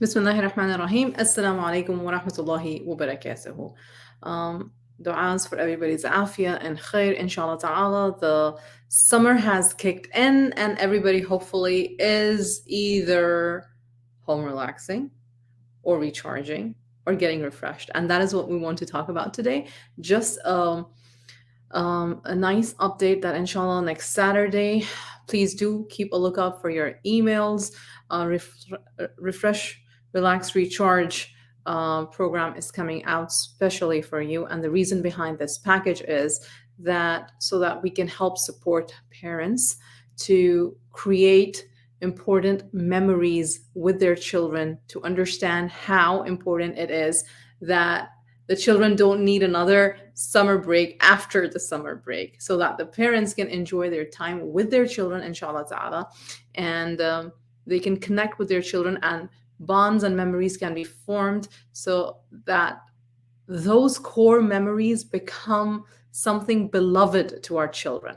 بسم الله الرحمن الرحيم. Assalamu alaikum wa rahmatullahi wa barakatuhu. Du'as for everybody's afia and khair, inshallah ta'ala. The summer has kicked in and everybody hopefully is either home relaxing or recharging or getting refreshed. And that is what we want to talk about today. Just a nice update that inshallah next Saturday, please do keep a lookout for your emails. Refresh, relax, recharge program is coming out specially for you. And the reason behind this package is that so that we can help support parents to create important memories with their children, to understand how important it is that the children don't need another summer break after the summer break, so that the parents can enjoy their time with their children, inshallah ta'ala, and they can connect with their children and bonds and memories can be formed so that those core memories become something beloved to our children,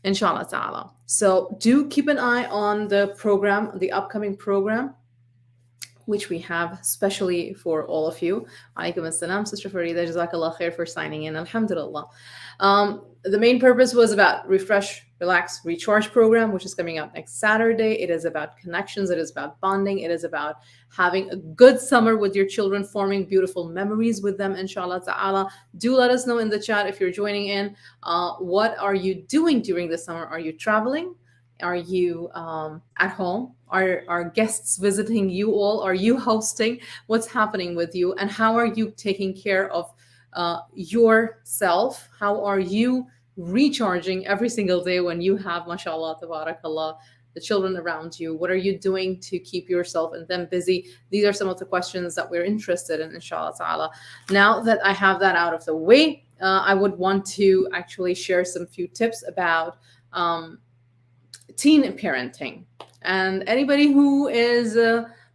inshallah ta'ala. So do keep an eye on the program, the upcoming program, which we have specially for all of you. Alaikum assalam, Sister Farida, Jazakallah khair for signing in. Alhamdulillah. The main purpose was about Refresh, Relax, Recharge program, which is coming up next Saturday. It is about connections. It is about bonding. It is about having a good summer with your children, forming beautiful memories with them, inshallah ta'ala. Do let us know in the chat if you're joining in. What are you doing during the summer? Are you traveling? Are you at home? Are guests visiting you all? Are you hosting? What's happening with you? And how are you taking care of yourself? How are you recharging every single day when you have, mashallah, tabarakallah, the children around you? What are you doing to keep yourself and them busy? These are some of the questions that we're interested in, inshallah ta'ala. Now that I have that out of the way, I would want to actually share some few tips about teen parenting. And anybody who is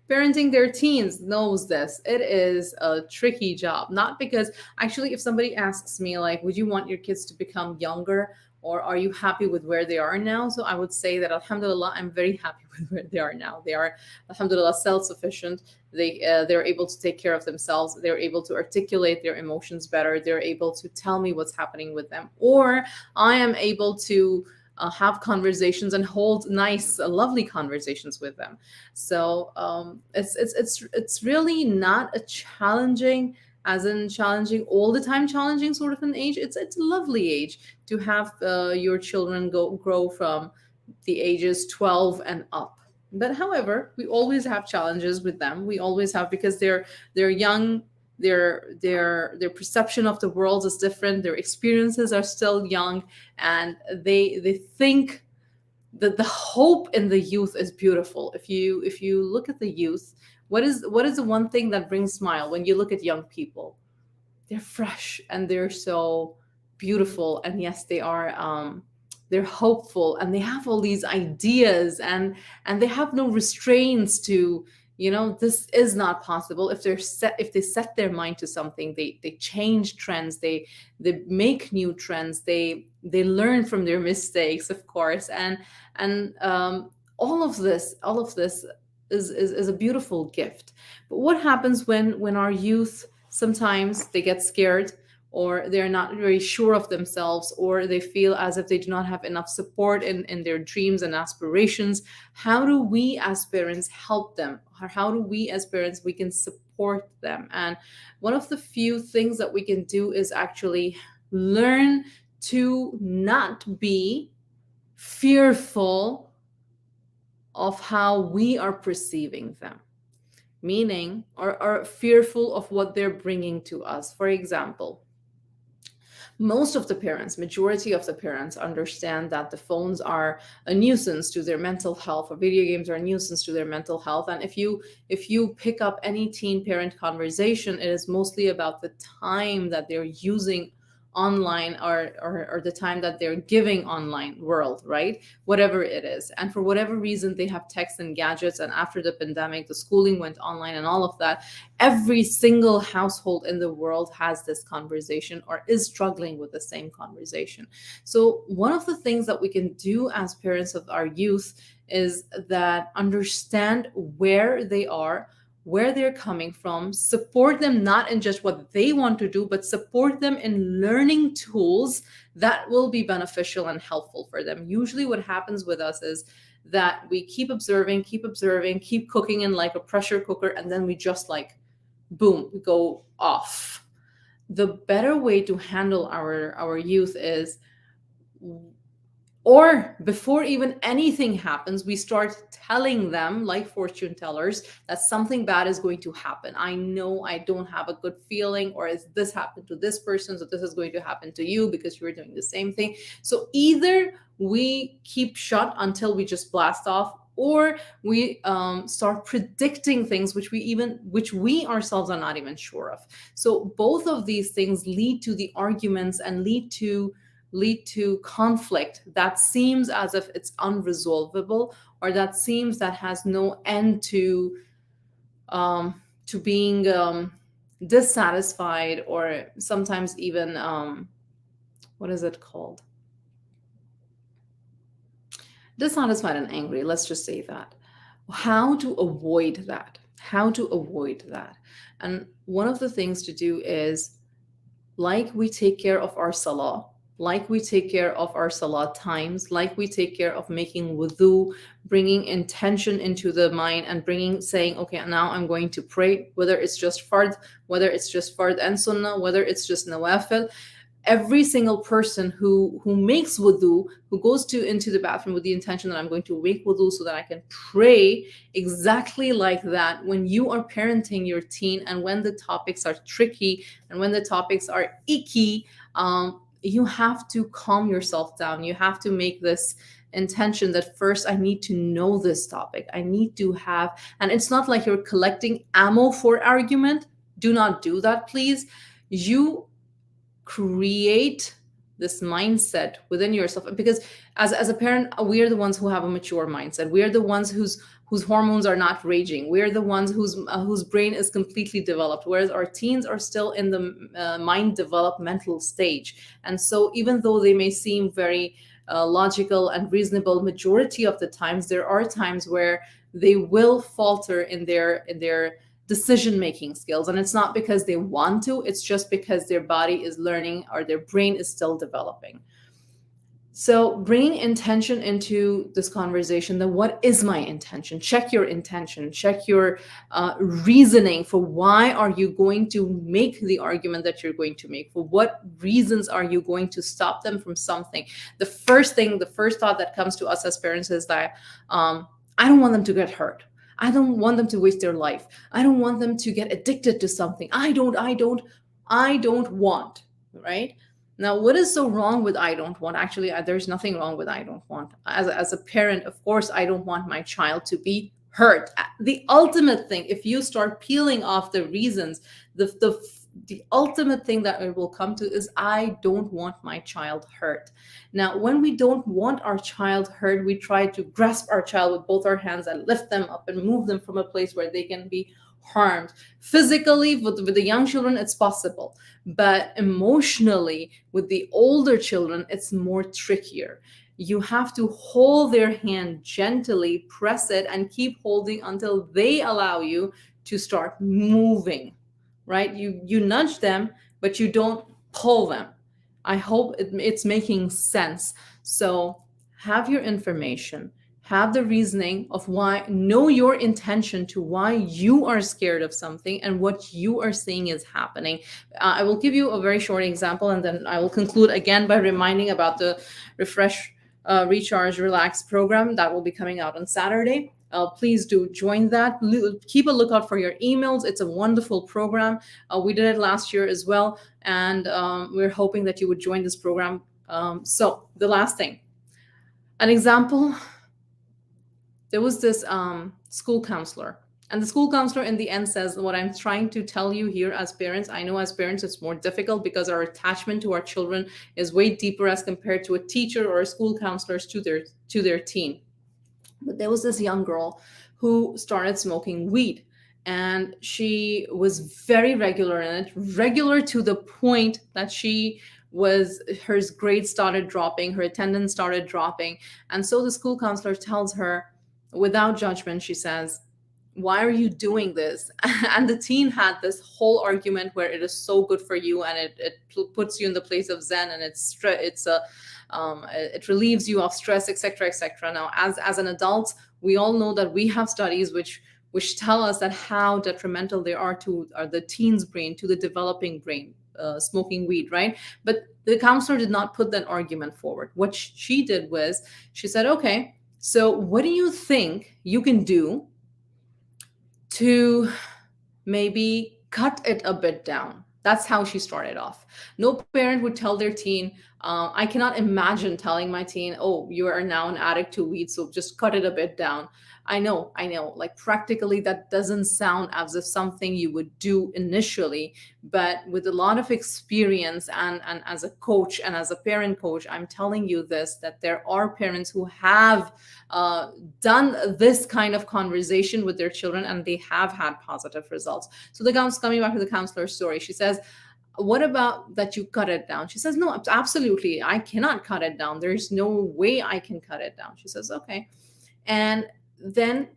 parenting their teens knows this. It is a tricky job. Not because, actually, if somebody asks me, like, would you want your kids to become younger or are you happy with where they are now? So I would say that, alhamdulillah, I'm very happy with where they are now. They are, alhamdulillah, self-sufficient. They're able to take care of themselves. They're able to articulate their emotions better. They're able to tell me what's happening with them. Or I am able to have conversations and hold nice, lovely conversations with them. So it's really not a challenging, as in challenging all the time, challenging sort of an age. It's a lovely age to have your children grow from the ages 12 and up. But however, we always have challenges with them. We always have, because they're young, their perception of the world is different, their experiences are still young, and they think that the hope in the youth is beautiful. If you look at the youth, what is the one thing that brings smile when you look at young people? They're fresh and they're so beautiful, and yes, they're hopeful and they have all these ideas, and they have no restraints to, this is not possible. If they set their mind to something, they change trends, they make new trends, they learn from their mistakes, of course, and all of this is a beautiful gift. But what happens when our youth, sometimes they get scared, or they're not very sure of themselves, or they feel as if they do not have enough support in their dreams and aspirations? How do we as parents help them? Or how do we as parents, we can support them? And one of the few things that we can do is actually learn to not be fearful of how we are perceiving them, meaning, or are fearful of what they're bringing to us. For example, most of the parents, majority of the parents, understand that the phones are a nuisance to their mental health, or video games are a nuisance to their mental health. And if you pick up any teen parent conversation, it is mostly about the time that they're using online, or the time that they're giving online world, right? Whatever it is. And for whatever reason, they have texts and gadgets. And after the pandemic, the schooling went online and all of that. Every single household in the world has this conversation or is struggling with the same conversation. So one of the things that we can do as parents of our youth is that understand where they are, where they're coming from, support them not in just what they want to do, but support them in learning tools that will be beneficial and helpful for them. Usually, what happens with us is that we keep observing, keep cooking in like a pressure cooker, and then we just like, boom, we go off. The better way to handle our youth is, or before even anything happens, we start telling them, like fortune tellers, that something bad is going to happen. I know I don't have a good feeling, or is this happened to this person, so this is going to happen to you because you were doing the same thing. So either we keep shut until we just blast off, or we start predicting things which we ourselves are not even sure of. So both of these things lead to the arguments and lead to conflict that seems as if it's unresolvable, or that seems that has no end to being dissatisfied, or sometimes even what is it called, dissatisfied and angry, let's just say that. How to avoid that, and one of the things to do is, like we take care of our salah, like we take care of our salah times, like we take care of making wudu, bringing intention into the mind, and saying, okay, now I'm going to pray, whether it's just fard, and sunnah, whether it's just nawafil. Every single person who makes wudu, who goes into the bathroom with the intention that I'm going to make wudu so that I can pray, exactly like that, when you are parenting your teen, and when the topics are tricky, and when the topics are icky, you have to calm yourself down. You have to make this intention that first I need to know this topic. I need to have, and it's not like you're collecting ammo for argument. Do not do that, please. You create this mindset within yourself, because as a parent, we are the ones who have a mature mindset. We are the ones whose hormones are not raging. We are the ones whose brain is completely developed, whereas our teens are still in the mind developmental stage. And so even though they may seem very logical and reasonable majority of the times, there are times where they will falter in their decision-making skills. And it's not because they want to, it's just because their body is learning, or their brain is still developing. So bringing intention into this conversation, then what is my intention? Check your intention, check your reasoning for why are you going to make the argument that you're going to make? For what reasons are you going to stop them from something? The first thought that comes to us as parents is that I don't want them to get hurt. I don't want them to waste their life. I don't want them to get addicted to something. I don't want, right? Now, what is so wrong with I don't want? Actually, there's nothing wrong with I don't want. As a parent, of course, I don't want my child to be hurt. The ultimate thing, if you start peeling off the reasons, the ultimate thing that it will come to is, I don't want my child hurt. Now, when we don't want our child hurt, we try to grasp our child with both our hands and lift them up and move them from a place where they can be harmed. Physically, with the young children, it's possible. But emotionally, with the older children, it's more trickier. You have to hold their hand gently, press it, and keep holding until they allow you to start moving. Right? You nudge them, but you don't pull them. I hope it's making sense. So have your information, have the reasoning of why, know your intention to why you are scared of something and what you are seeing is happening. I will give you a very short example, and then I will conclude again by reminding about the Refresh, Recharge, Relax program that will be coming out on Saturday. Please do join that. Keep a lookout for your emails. It's a wonderful program. We did it last year as well, and we're hoping that you would join this program. So the last thing, an example, there was this school counselor, and the school counselor in the end says, what I'm trying to tell you here as parents, I know as parents it's more difficult because our attachment to our children is way deeper as compared to a teacher or a school counselors to their teen. But there was this young girl who started smoking weed, and she was very regular in it, regular to the point that her grades started dropping, her attendance started dropping. And so the school counselor tells her, without judgment, she says, why are you doing this? And the teen had this whole argument where it is so good for you, and it puts you in the place of zen, and it's a it relieves you of stress, etc., etc. Now, as an adult, we all know that we have studies which tell us that how detrimental they are to the teen's brain, to the developing brain, smoking weed, right? But the counselor did not put that argument forward. What she did was she said, okay, so what do you think you can do to maybe cut it a bit down? That's how she started off. No parent would tell their teen, I cannot imagine telling my teen, oh, you are now an addict to weed, so just cut it a bit down. I know, like practically that doesn't sound as if something you would do initially, but with a lot of experience and as a coach and as a parent coach, I'm telling you this, that there are parents who have done this kind of conversation with their children, and they have had positive results. So coming back to the counselor's story, she says, what about that you cut it down? She says, no, absolutely, I cannot cut it down. There's no way I can cut it down. She says, okay. And then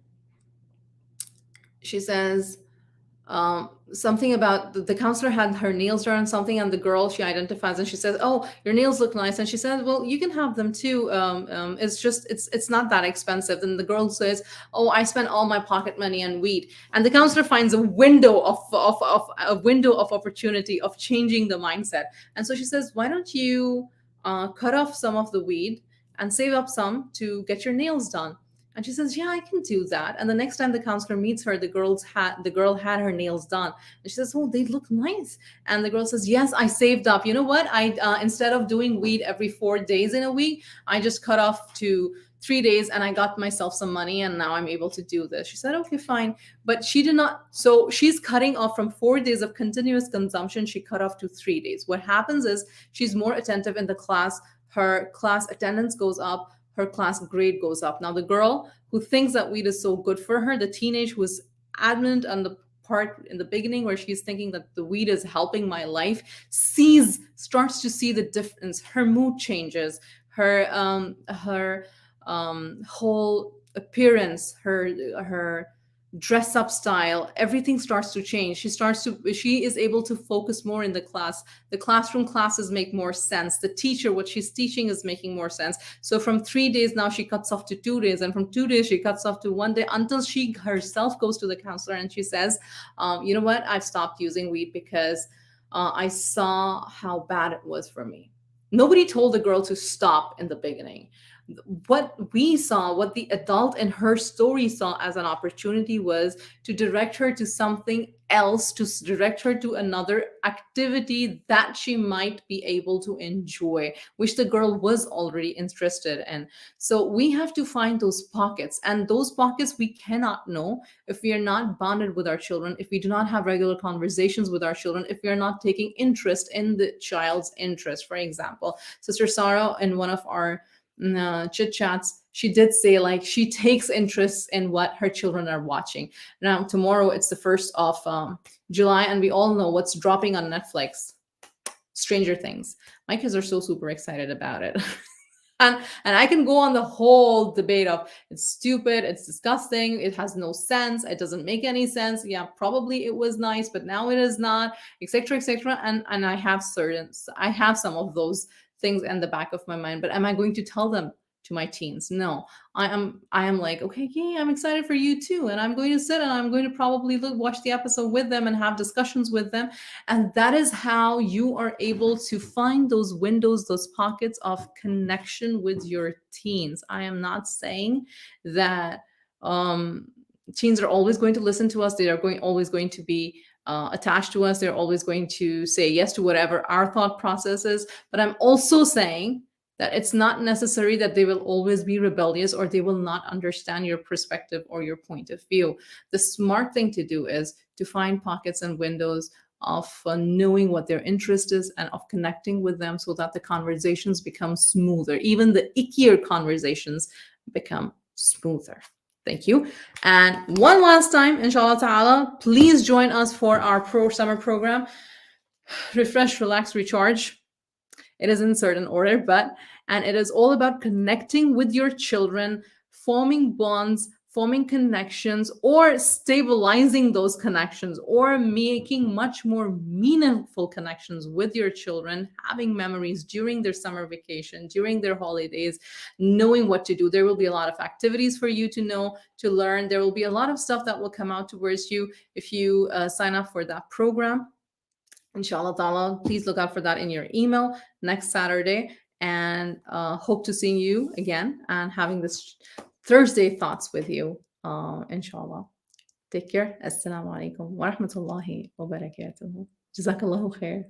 she says, something about the counselor had her nails done, something, and the girl she identifies, and she says, oh, your nails look nice. And she says, well, you can have them too. It's just it's not that expensive. And the girl says, oh, I spent all my pocket money on weed. And the counselor finds a window of a window of opportunity of changing the mindset. And so she says, why don't you cut off some of the weed and save up some to get your nails done? And she says, yeah, I can do that. And the next time the counselor meets her, the girl had her nails done. And she says, oh, they look nice. And the girl says, yes, I saved up. You know what? I instead of doing weed every 4 days in a week, I just cut off to 3 days, and I got myself some money, and now I'm able to do this. She said, okay, fine. But she did not. So she's cutting off from 4 days of continuous consumption. She cut off to 3 days. What happens is she's more attentive in the class. Her class attendance goes up. Her class grade goes up. Now, the girl who thinks that weed is so good for her, the teenage who was adamant on the part in the beginning where she's thinking that the weed is helping my life, starts to see the difference. Her mood changes. Her whole appearance, her dress up style, everything starts to change. She is able to focus more in the class. The classroom classes make more sense. The teacher, what she's teaching, is making more sense. So from 3 days now she cuts off to 2 days, and from 2 days she cuts off to 1 day, until she herself goes to the counselor and she says, you know what, I've stopped using weed because I saw how bad it was for me. Nobody told the girl to stop in the beginning. What we saw, what the adult in her story saw as an opportunity, was to direct her to something else, to direct her to another activity that she might be able to enjoy, which the girl was already interested in. So we have to find those pockets, and those pockets we cannot know if we are not bonded with our children, if we do not have regular conversations with our children, if we are not taking interest in the child's interest. For example, Sister Sarah, in one of our chit chats, she did say, like, she takes interest in what her children are watching. Now, tomorrow it's the 1st of July, and we all know what's dropping on Netflix: Stranger Things. My kids are so super excited about it. And I can go on the whole debate of it's stupid, it's disgusting, it has no sense, it doesn't make any sense. Yeah, probably it was nice, but now it is not, etc., etc. And I have some of those things in the back of my mind. But am I going to tell them to my teens? No. I am like, okay, yeah, I'm excited for you too, and I'm going to sit and I'm going to probably watch the episode with them and have discussions with them. And that is how you are able to find those windows, those pockets of connection with your teens. I am not saying that teens are always going to listen to us. They are always going to be attached to us. They're always going to say yes to whatever our thought process is. But I'm also saying that it's not necessary that they will always be rebellious or they will not understand your perspective or your point of view. The smart thing to do is to find pockets and windows of knowing what their interest is and of connecting with them, so that the conversations become smoother. Even the ickier conversations become smoother. Thank you. And one last time, inshallah ta'ala, please join us for our summer program, Refresh, Relax, Recharge. It is in certain order, and it is all about connecting with your children, forming bonds, forming connections or stabilizing those connections or making much more meaningful connections with your children, having memories during their summer vacation, during their holidays, knowing what to do. There will be a lot of activities for you to know, to learn. There will be a lot of stuff that will come out towards you if you sign up for that program. Inshallah ta'ala, please look out for that in your email next Saturday, and hope to seeing you again and having this Thursday thoughts with you, inshallah. Take care. Assalamu alaikum wa rahmatullahi wa barakatuh. Jazakallahu khair.